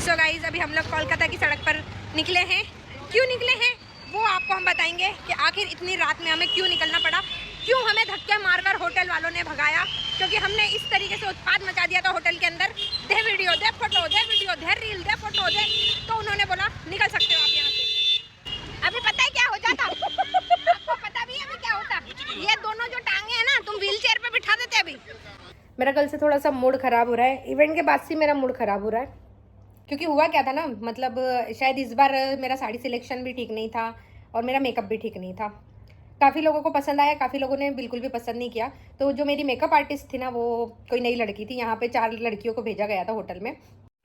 So guys अभी हम लोग कोलकाता की सड़क पर निकले हैं। क्यों निकले हैं वो आपको हम बताएंगे कि आखिर इतनी रात में हमें क्यों निकलना पड़ा, क्यों हमें धक्के मारकर होटल वालों ने भगाया, क्योंकि हमने इस तरीके से उत्पात मचा दिया था होटल के अंदर। दे वीडियो, दे फोटो, दे वीडियो, दे रील, दे फोटो, दे, तो उन्होंने बोला निकल सकते हो आप यहाँ से। अभी पता है क्या हो जाता आपको पता भी है अभी क्या होता? ये दोनों जो टांगे हैं ना, तुम व्हील चेयर पे बिठा देते। अभी मेरा कल से थोड़ा सा मूड खराब हो रहा है, इवेंट के बाद से मेरा मूड खराब हो रहा है। क्योंकि हुआ क्या था ना, मतलब शायद इस बार मेरा साड़ी सिलेक्शन भी ठीक नहीं था और मेरा मेकअप भी ठीक नहीं था। काफ़ी लोगों को पसंद आया, काफ़ी लोगों ने बिल्कुल भी पसंद नहीं किया। तो जो मेरी मेकअप आर्टिस्ट थी ना, वो कोई नई लड़की थी। यहाँ पे 4 लड़कियों को भेजा गया था होटल में।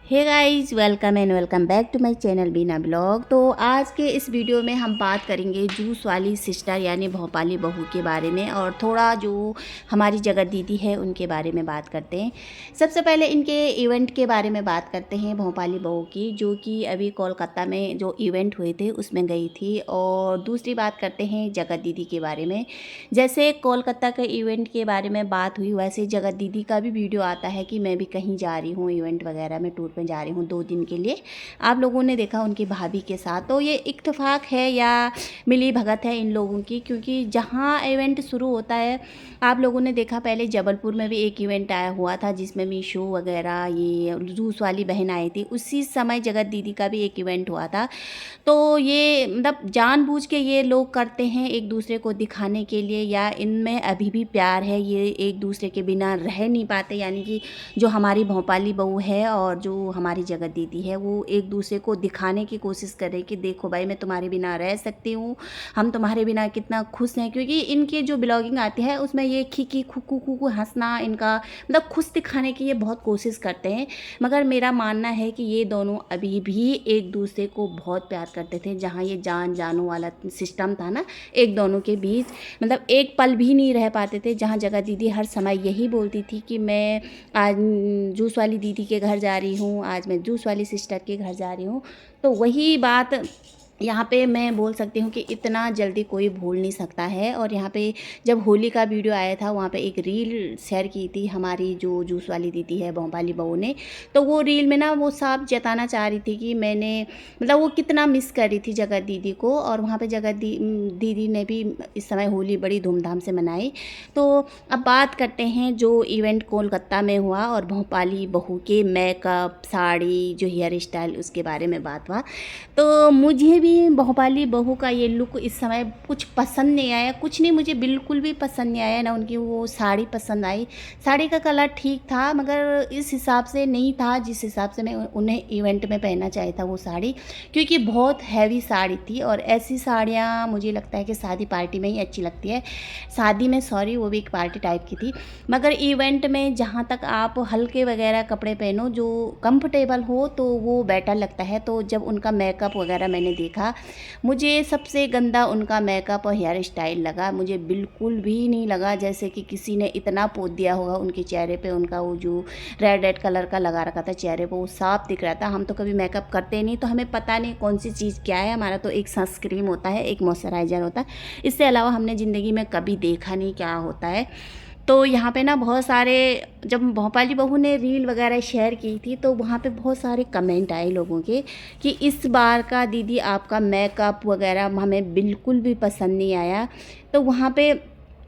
Hey guys, welcome and welcome back to my channel Beena blog. तो आज के इस वीडियो में हम बात करेंगे जूस वाली सिस्टर यानी भोपाली बहू के बारे में, और थोड़ा जो हमारी जगत दीदी है उनके बारे में बात करते हैं। सबसे पहले इनके इवेंट के बारे में बात करते हैं भोपाली बहू की, जो कि अभी कोलकाता में जो इवेंट हुए थे उसमें गई थी। और दूसरी बात करते हैं जगत दीदी के बारे में। जैसे कोलकाता के इवेंट के बारे में बात हुई, वैसे जगत दीदी का भी वीडियो आता है कि मैं भी कहीं जा रही हूँ, इवेंट वगैरह में टूर में जा रही हूँ 2 दिन के लिए। आप लोगों ने देखा उनकी भाभी के साथ। तो ये इत्तेफाक है या मिली भगत है इन लोगों की, क्योंकि जहाँ इवेंट शुरू होता है, आप लोगों ने देखा पहले जबलपुर में भी एक इवेंट आया हुआ था जिसमें मीशो वगैरह ये जूस वाली बहन आई थी। उसी समय जगत दीदी का भी एक इवेंट हुआ था। तो ये मतलब जानबूझ के ये लोग करते हैं एक दूसरे को दिखाने के लिए, या इनमें अभी भी प्यार है, ये एक दूसरे के बिना रह नहीं पाते। यानी कि जो हमारी भोपाली बहू है और जो हमारी जगत दीदी है, वो एक दूसरे को दिखाने की कोशिश कर रहे कि देखो भाई, मैं तुम्हारे बिना रह सकती हूँ, हम तुम्हारे बिना कितना खुश हैं। क्योंकि इनकी जो ब्लॉगिंग आती है उसमें ये खी खुकू खुकू हंसना, इनका मतलब खुश दिखाने की ये बहुत कोशिश करते हैं। मगर मेरा मानना है कि ये दोनों अभी भी एक दूसरे को बहुत प्यार करते थे। जहाँ ये जान जानू वाला सिस्टम था ना एक दोनों के बीच, मतलब एक पल भी नहीं रह पाते थे। जहाँ जगत दीदी हर समय यही बोलती थी कि मैं आज जूस वाली दीदी के घर जा रही हूँ, आज मैं जूस वाली सिस्टर के घर जा रही हूँ, तो वही बात यहाँ पे मैं बोल सकती हूँ कि इतना जल्दी कोई भूल नहीं सकता है। और यहाँ पे जब होली का वीडियो आया था, वहाँ पे एक रील शेयर की थी हमारी जो जूस वाली दीदी है भोपाली बहू ने। तो वो रील में ना वो साफ जताना चाह रही थी कि मैंने मतलब वो कितना मिस कर रही थी जगत दीदी को। और वहाँ पे जगत दीदी ने भी इस समय होली बड़ी धूमधाम से मनाई। तो अब बात करते हैं जो इवेंट कोलकाता में हुआ और भोपाली बहू के मेकअप, साड़ी, जो हेयर स्टाइल, उसके बारे में बात हुआ। तो मुझे भी भोपाली बहू का ये लुक इस समय कुछ पसंद नहीं आया, कुछ नहीं, मुझे बिल्कुल भी पसंद नहीं आया। ना उनकी वो साड़ी पसंद आई, साड़ी का कलर ठीक था मगर इस हिसाब से नहीं था जिस हिसाब से मैं उन्हें इवेंट में पहनना चाहिए था वो साड़ी, क्योंकि बहुत हैवी साड़ी थी। और ऐसी साड़ियाँ मुझे लगता है कि शादी पार्टी में ही अच्छी लगती है। शादी में, सॉरी, वो भी एक पार्टी टाइप की थी, मगर इवेंट में जहाँ तक आप हल्के वगैरह कपड़े पहनो जो कंफर्टेबल हो तो वो बेटर लगता है। तो जब उनका मेकअप वगैरह मैंने देखा, मुझे सबसे गंदा उनका मेकअप और हेयर स्टाइल लगा। मुझे बिल्कुल भी नहीं लगा जैसे कि किसी ने इतना पोत दिया होगा उनके चेहरे पे। उनका वो जो रेड कलर का लगा रखा था चेहरे पे, वो साफ दिख रहा था। हम तो कभी मेकअप करते नहीं, तो हमें पता नहीं कौन सी चीज़ क्या है। हमारा तो एक सनस्क्रीन होता है, एक मॉइस्चराइज़र होता है, इससे अलावा हमने ज़िंदगी में कभी देखा नहीं क्या होता है। तो यहाँ पे ना बहुत सारे, जब भोपाली बहू ने रील वगैरह शेयर की थी तो वहाँ पे बहुत सारे कमेंट आए लोगों के कि इस बार का दीदी आपका मेकअप वगैरह हमें बिल्कुल भी पसंद नहीं आया। तो वहाँ पे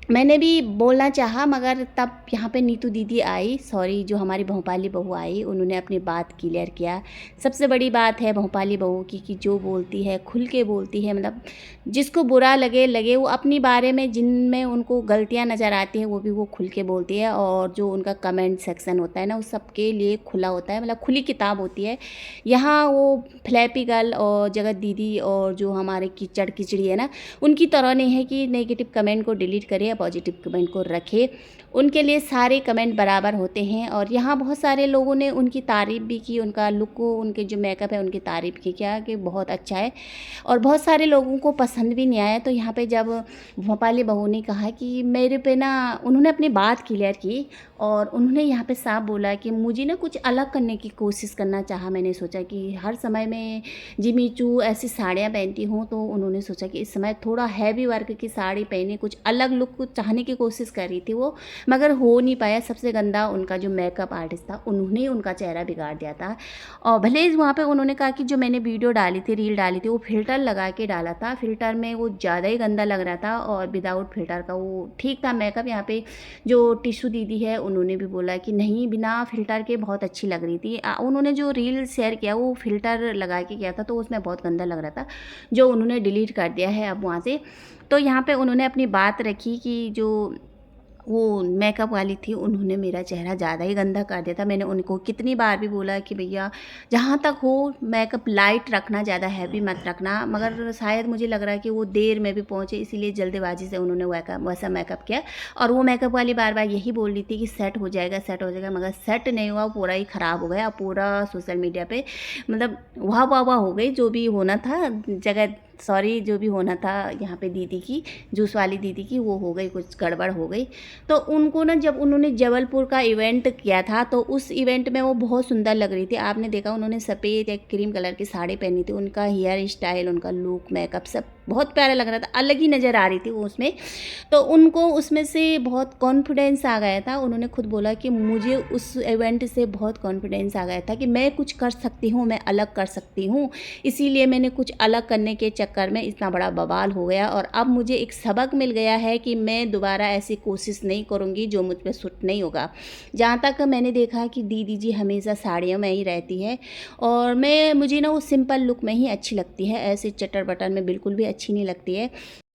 मैंने भी बोलना चाहा, मगर तब यहाँ पे नीतू दीदी आई, सॉरी, जो हमारी भोपाली बहू आई, उन्होंने अपनी बात क्लियर किया। सबसे बड़ी बात है भोपाली बहू की कि जो बोलती है खुल के बोलती है। मतलब जिसको बुरा लगे लगे, वो अपनी बारे में जिनमें उनको गलतियाँ नज़र आती हैं वो भी वो खुल के बोलती है। और जो उनका कमेंट सेक्शन होता है ना, वो सबके लिए खुला होता है, मतलब खुली किताब होती है। यहाँ वो फ्लैपी गर्ल और जगत दीदी और जो हमारे कीचड़ किचड़ी है ना, उनकी तरह नहीं है कि नेगेटिव कमेंट को डिलीट करे, पॉजिटिव कमेंट को रखे। उनके लिए सारे कमेंट बराबर होते हैं। और यहाँ बहुत सारे लोगों ने उनकी तारीफ़ भी की, उनका लुक को, उनके जो मेकअप है उनकी तारीफ़ की, क्या कि बहुत अच्छा है। और बहुत सारे लोगों को पसंद भी नहीं आया। तो यहाँ पे जब भोपाली बहू ने कहा कि मेरे पे ना, उन्होंने अपनी बात क्लियर की और उन्होंने यहाँ पे साफ बोला कि मुझे ना कुछ अलग करने की कोशिश करना चाहा। मैंने सोचा कि हर समय में जिमी चू ऐसी साड़ियाँ पहनती हूँ, तो उन्होंने सोचा कि इस समय थोड़ा हैवी वर्क की साड़ी पहने, कुछ अलग लुक चाहने की कोशिश कर रही थी वो, मगर हो नहीं पाया। सबसे गंदा उनका जो मेकअप आर्टिस्ट था, उन्होंने उनका चेहरा बिगाड़ दिया था। और भले ही वहाँ पे उन्होंने कहा कि जो मैंने वीडियो डाली थी, रील डाली थी, वो फ़िल्टर लगा के डाला था, फ़िल्टर में वो ज़्यादा ही गंदा लग रहा था और विदाउट फ़िल्टर का वो ठीक था मेकअप। यहाँ पे जो टिशू दीदी है उन्होंने भी बोला कि नहीं, बिना फ़िल्टर के बहुत अच्छी लग रही थी। उन्होंने जो रील शेयर किया वो फ़िल्टर लगा के किया था, तो उसमें बहुत गंदा लग रहा था, जो उन्होंने डिलीट कर दिया है अब वहाँ से। तो यहाँ पे उन्होंने अपनी बात रखी कि जो वो मेकअप वाली थी, उन्होंने मेरा चेहरा ज़्यादा ही गंदा कर दिया था। मैंने उनको कितनी बार भी बोला कि भैया जहाँ तक हो मेकअप लाइट रखना, ज़्यादा हैवी मत रखना, मगर शायद मुझे लग रहा है कि वो देर में भी पहुँचे, इसीलिए जल्दीबाजी से उन्होंने वैसा मेकअप किया। और वो मेकअप वाली बार बार यही बोल रही थी कि सेट हो जाएगा, सेट हो जाएगा, मगर सेट नहीं हुआ, पूरा ही ख़राब हो गया। पूरा सोशल मीडिया पे मतलब वाह वाह वाह हो गई, जो भी होना था जगह, सॉरी, जो भी होना था यहाँ पे दीदी की, जूस वाली दीदी की, वो हो गई, कुछ गड़बड़ हो गई। तो उनको ना, जब उन्होंने जबलपुर का इवेंट किया था, तो उस इवेंट में वो बहुत सुंदर लग रही थी। आपने देखा उन्होंने सफ़ेद या क्रीम कलर की साड़ी पहनी थी, उनका हेयर स्टाइल, उनका लुक, मेकअप सब बहुत प्यारा लग रहा था, अलग ही नज़र आ रही थी वो उसमें। तो उनको उसमें से बहुत कॉन्फिडेंस आ गया था। उन्होंने खुद बोला कि मुझे उस इवेंट से बहुत कॉन्फिडेंस आ गया था कि मैं कुछ कर सकती हूँ, मैं अलग कर सकती हूँ, इसीलिए मैंने कुछ अलग करने के चक्कर में इतना बड़ा बवाल हो गया। और अब मुझे एक सबक मिल गया है कि मैं दोबारा ऐसी कोशिश नहीं करूँगी जो मुझ पर सूट नहीं होगा। जहाँ तक मैंने देखा कि दीदी जी हमेशा साड़ियों में ही रहती है, और मुझे ना वो सिंपल लुक में ही अच्छी लगती है, ऐसे चटर बटर में बिल्कुल भी अच्छी नहीं लगती है।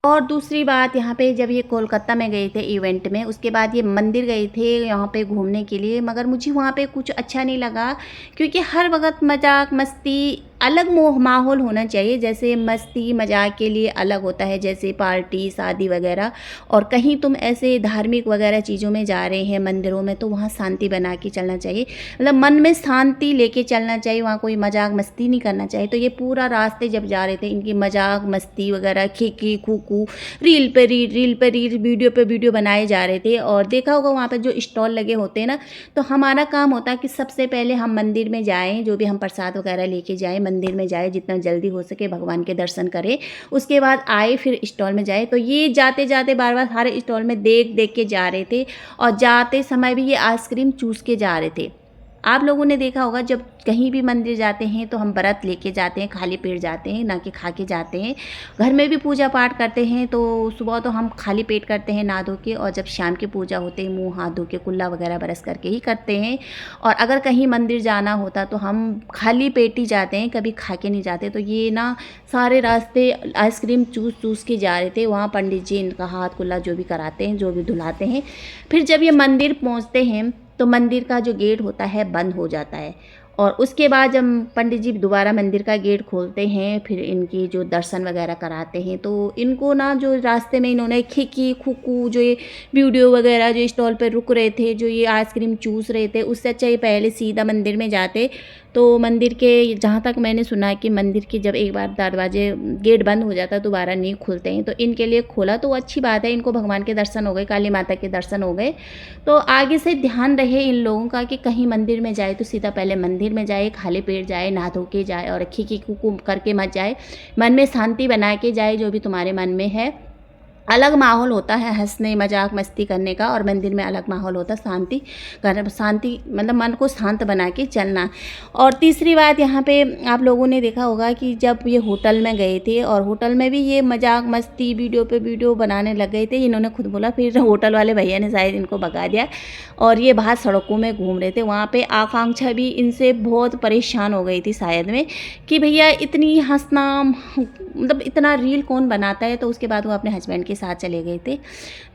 और दूसरी बात, यहाँ पे जब ये कोलकाता में गए थे इवेंट में, उसके बाद ये मंदिर गए थे यहाँ पे घूमने के लिए, मगर मुझे वहाँ पे कुछ अच्छा नहीं लगा, क्योंकि हर वक्त मजाक मस्ती, अलग माहौल होना चाहिए। जैसे मस्ती मजाक के लिए अलग होता है, जैसे पार्टी शादी वगैरह, और कहीं तुम ऐसे धार्मिक वगैरह चीज़ों में जा रहे हैं मंदिरों में, तो वहाँ शांति बना के चलना चाहिए, मतलब मन में शांति लेके चलना चाहिए, वहाँ कोई मजाक मस्ती नहीं करना चाहिए। तो ये पूरा रास्ते जब जा रहे थे, इनकी मजाक मस्ती वगैरह, खीखी खूकू, रील पे रील, वीडियो पे वीडियो बनाए जा रहे थे। और देखा होगा वहाँ पे जो स्टॉल लगे होते हैं ना, तो हमारा काम होता है कि सबसे पहले हम मंदिर में जाएं, जो भी हम प्रसाद वगैरह लेके जाएं, मंदिर में जाए, जितना जल्दी हो सके भगवान के दर्शन करें, उसके बाद आए फिर स्टॉल में जाए। तो ये जाते जाते बार बार हर स्टॉल में देख देख के जा रहे थे, और जाते समय भी ये आइसक्रीम चूस के जा रहे थे। आप लोगों ने देखा होगा जब कहीं भी मंदिर जाते हैं तो हम व्रत लेके जाते हैं, खाली पेट जाते हैं, ना कि खा के जाते हैं। घर में भी पूजा पाठ करते हैं तो सुबह तो हम खाली पेट करते हैं नहा धो के, और जब शाम की पूजा होती है मुंह हाथ धो के कुल्ला वगैरह बरस करके ही करते हैं। और अगर कहीं मंदिर जाना होता तो हम खाली पेट ही जाते हैं, कभी खा के नहीं जाते। तो ये ना सारे रास्ते आइसक्रीम चूस चूस के जा रहे थे। वहाँ पंडित जी इनका हाथ कुल्ला जो भी कराते हैं, जो भी धुलाते हैं। फिर जब ये मंदिर पहुँचते हैं तो मंदिर का जो गेट होता है बंद हो जाता है, और उसके बाद जब पंडित जी दोबारा मंदिर का गेट खोलते हैं, फिर इनकी जो दर्शन वगैरह कराते हैं, तो इनको ना जो रास्ते में इन्होंने खिकी खुकू, जो ये वीडियो वगैरह जो स्टॉल पर रुक रहे थे, जो ये आइसक्रीम चूस रहे थे, उससे अच्छा ये पहले सीधा मंदिर में जाते। तो मंदिर के, जहाँ तक मैंने सुना है कि मंदिर के जब एक बार दरवाजे गेट बंद हो जाता है दोबारा नहीं खुलते हैं, तो इनके लिए खोला तो अच्छी बात है, इनको भगवान के दर्शन हो गए, काली माता के दर्शन हो गए। तो आगे से ध्यान रहे इन लोगों का कि कहीं मंदिर में जाए तो सीधा पहले मंदिर में जाए, खाली पेट जाए, नहा धो के जाए, और खीखी कुकू करके मत जाए, मन में शांति बना के जाए, जो भी तुम्हारे मन में है। अलग माहौल होता है हंसने मजाक मस्ती करने का, और मंदिर में अलग माहौल होता है शांति मतलब मन को शांत बना के चलना। और तीसरी बात, यहाँ पे आप लोगों ने देखा होगा कि जब ये होटल में गए थे, और होटल में भी ये मजाक मस्ती वीडियो पे वीडियो बनाने लग गए थे, इन्होंने खुद बोला। फिर होटल वाले भैया ने शायद इनको भगा दिया, और ये बाहर सड़कों में घूम रहे थे। वहाँ पे आकांक्षा भी इनसे बहुत परेशान हो गई थी शायद में, कि भैया इतनी हंसना, मतलब इतना रील कौन बनाता है। तो उसके बाद वो अपने हस्बैंड के साथ चले गए थे।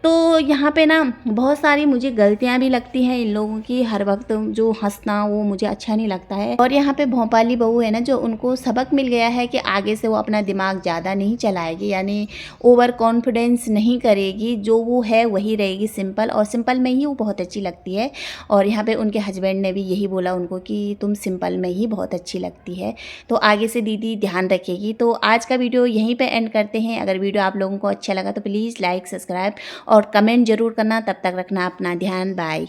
तो यहाँ पे ना बहुत सारी मुझे गलतियाँ भी लगती हैं इन लोगों की, हर वक्त जो हंसना वो मुझे अच्छा नहीं लगता है। और यहाँ पे भोपाली बहू है ना, जो उनको सबक मिल गया है कि आगे से वो अपना दिमाग ज़्यादा नहीं चलाएगी, यानी ओवर कॉन्फिडेंस नहीं करेगी, जो वो है वही रहेगी, सिंपल, और सिंपल में ही वो बहुत अच्छी लगती है। और यहाँ पे उनके हस्बैंड ने भी यही बोला उनको कि तुम सिंपल में ही बहुत अच्छी लगती है, तो आगे से दीदी ध्यान रखेगी। तो आज का वीडियो यहीं पे एंड करते हैं। अगर वीडियो आप लोगों को अच्छा लगा तो प्लीज़ लाइक सब्सक्राइब और कमेंट ज़रूर करना। तब तक रखना अपना ध्यान, बाय।